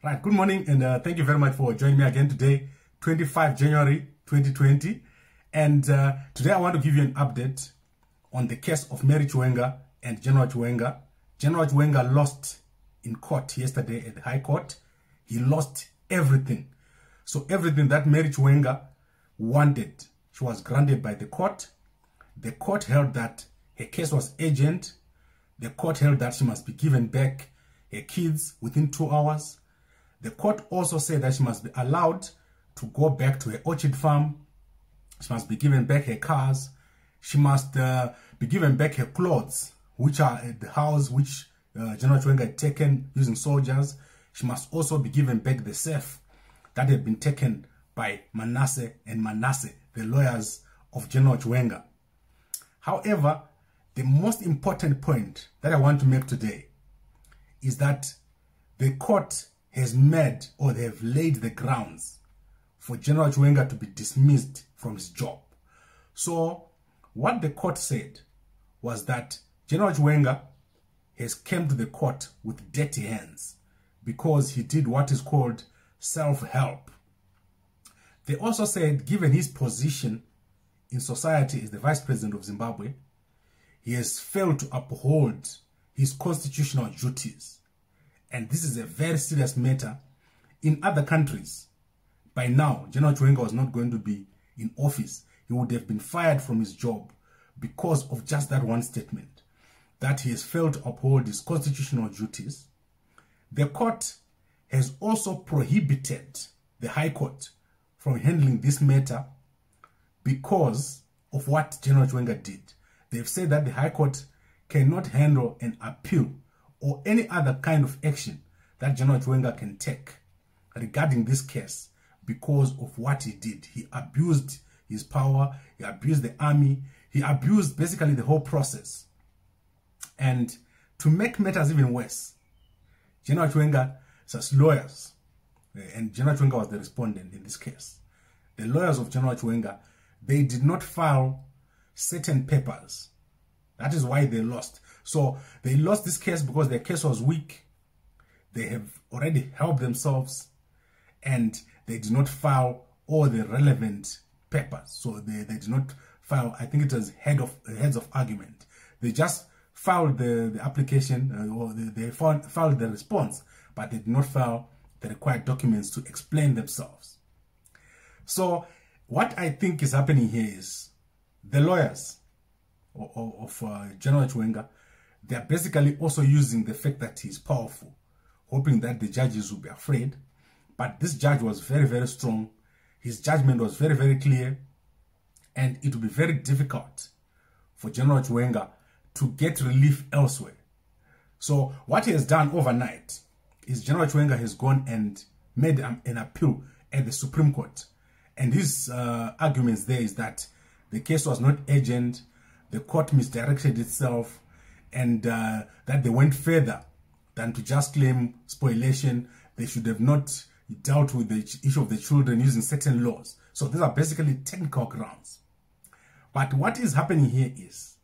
Right, good morning and thank you very much for joining me again today, 25 January 2020. And today I want to give you an update on the case of Mary Chiwenga and General Chiwenga. General Chiwenga lost in court yesterday at the High Court. He lost everything. So everything that Mary Chiwenga wanted, she was granted by the court. The court held that her case was urgent. The court held that she must be given back her kids within 2 hours. The court also said that she must be allowed to go back to her orchard farm. She must be given back her cars. She must be given back her clothes, which are at the house which General Chiwenga had taken using soldiers. She must also be given back the safe that had been taken by Manasseh and Manasseh, the lawyers of General Chiwenga. However, the most important point that I want to make today is that the court has made, or they have laid the grounds for General Chiwenga to be dismissed from his job. So what the court said was that General Chiwenga has come to the court with dirty hands because he did what is called self-help. They also said, given his position in society as the Vice President of Zimbabwe, he has failed to uphold his constitutional duties. And this is a very serious matter. In other countries, by now, General Chiwenga was not going to be in office. He would have been fired from his job because of just that one statement, that he has failed to uphold his constitutional duties. The court has also prohibited the High Court from handling this matter because of what General Chiwenga did. They've said that the High Court cannot handle an appeal or any other kind of action that General Chiwenga can take regarding this case because of what he did. He abused his power, he abused the army, he abused basically the whole process. And to make matters even worse, General Chiwenga's lawyers, and General Chiwenga was the respondent in this case, the lawyers of General Chiwenga, they did not file certain papers. That is why they lost. So they lost this case because their case was weak. They have already helped themselves and they did not file all the relevant papers. So they did not file, I think it was heads of argument. They just filed the application or they filed the response, but they did not file the required documents to explain themselves. So what I think is happening here is the lawyers of General Chiwenga, they are basically also using the fact that he's powerful, hoping that the judges will be afraid. But this judge was very, very strong. His judgment was very, very clear. And it will be very difficult for General Chiwenga to get relief elsewhere. So what he has done overnight is General Chiwenga has gone and made an appeal at the Supreme Court. And his arguments there is that the case was not urgent, the court misdirected itself, and that they went further than to just claim spoliation. They should have not dealt with the issue of the children using certain laws. So these are basically technical grounds. But what is happening here is,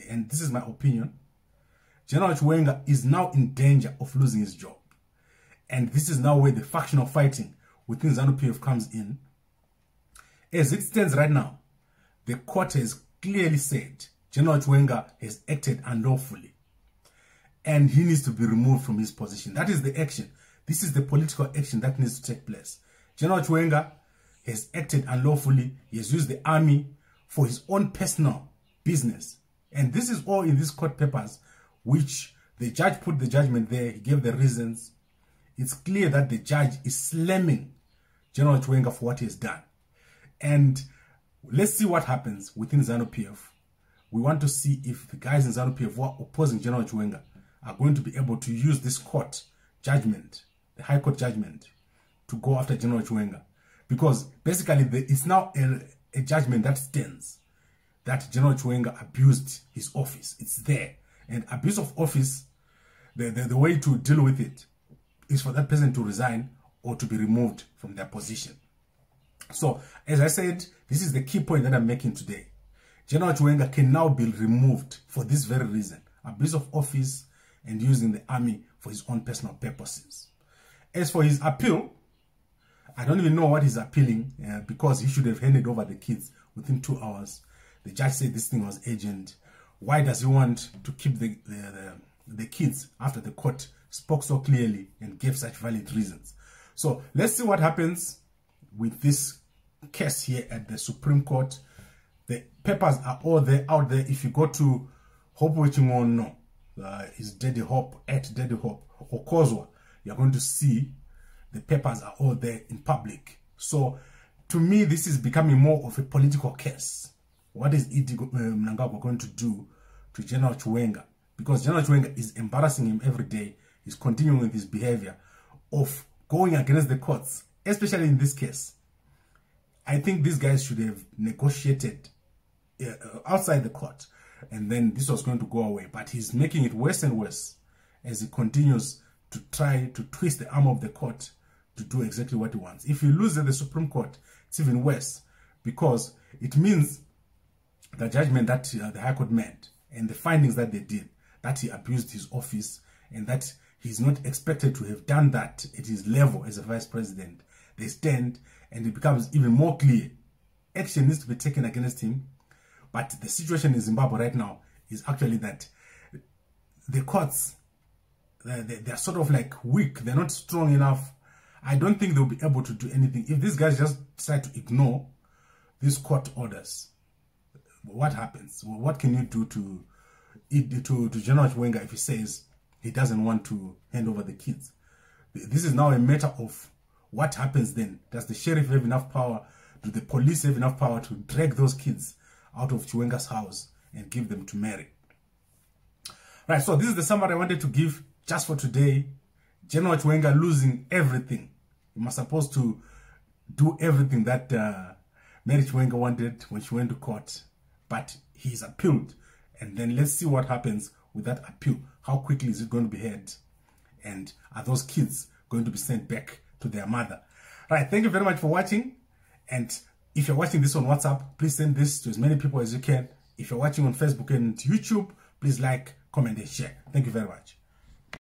and this is my opinion, General Chiwenga is now in danger of losing his job. And this is now where the factional fighting within ZANU-PF comes in. As it stands right now, the court has clearly said General Chiwenga has acted unlawfully and he needs to be removed from his position. That is the action. This is the political action that needs to take place. General Chiwenga has acted unlawfully. He has used the army for his own personal business. And this is all in these court papers, which the judge put the judgment there. He gave the reasons. It's clear that the judge is slamming General Chiwenga for what he has done. And let's see what happens within ZANU-PF. We want to see if the guys in ZANU-PF who are opposing General Chiwenga are going to be able to use this court judgment, the High Court judgment, to go after General Chiwenga. Because basically it's now a judgment that stands that General Chiwenga abused his office. It's there. And abuse of office, the way to deal with it is for that person to resign or to be removed from their position. So, as I said, this is the key point that I'm making today. General Chiwenga can now be removed for this very reason. Abuse of office and using the army for his own personal purposes. As for his appeal, I don't even know what he's appealing, because he should have handed over the kids within 2 hours. The judge said this thing was urgent. Why does he want to keep the kids after the court spoke so clearly and gave such valid reasons? So let's see what happens with this case here at the Supreme Court. The papers are all there out there. If you go to Hope Wechingono, is Daddy Hope at Daddy Hope or Kozwa, you're going to see the papers are all there in public. So to me, this is becoming more of a political case. What is Mnangagwa going to do to General Chiwenga? Because General Chiwenga is embarrassing him every day. He's continuing with his behavior of going against the courts, especially in this case. I think these guys should have negotiated outside the court, and then this was going to go away. But he's making it worse and worse as he continues to try to twist the arm of the court to do exactly what he wants. If he loses at the Supreme Court, it's even worse, because it means the judgment that the High Court made and the findings that they did, that he abused his office and that he's not expected to have done that at his level as a vice president, they stand, and it becomes even more clear. Action needs to be taken against him. But the situation in Zimbabwe right now is actually that the courts, they're sort of like weak. They're not strong enough. I don't think they'll be able to do anything. If these guys just decide to ignore these court orders, what happens? What can you do to General Chiwenga if he says he doesn't want to hand over the kids? This is now a matter of what happens then. Does the sheriff have enough power? Do the police have enough power to drag those kids out of Chiwenga's house and give them to Mary? Right, so this is the summary I wanted to give just for today. General Chiwenga losing everything. He was supposed to do everything that Mary Chiwenga wanted when she went to court, but he's appealed. And then let's see what happens with that appeal. How quickly is it going to be heard? And are those kids going to be sent back to their mother? Right, thank you very much for watching. And if you're watching this on WhatsApp, please send this to as many people as you can. If you're watching on Facebook and YouTube, please like, comment, and share. Thank you very much.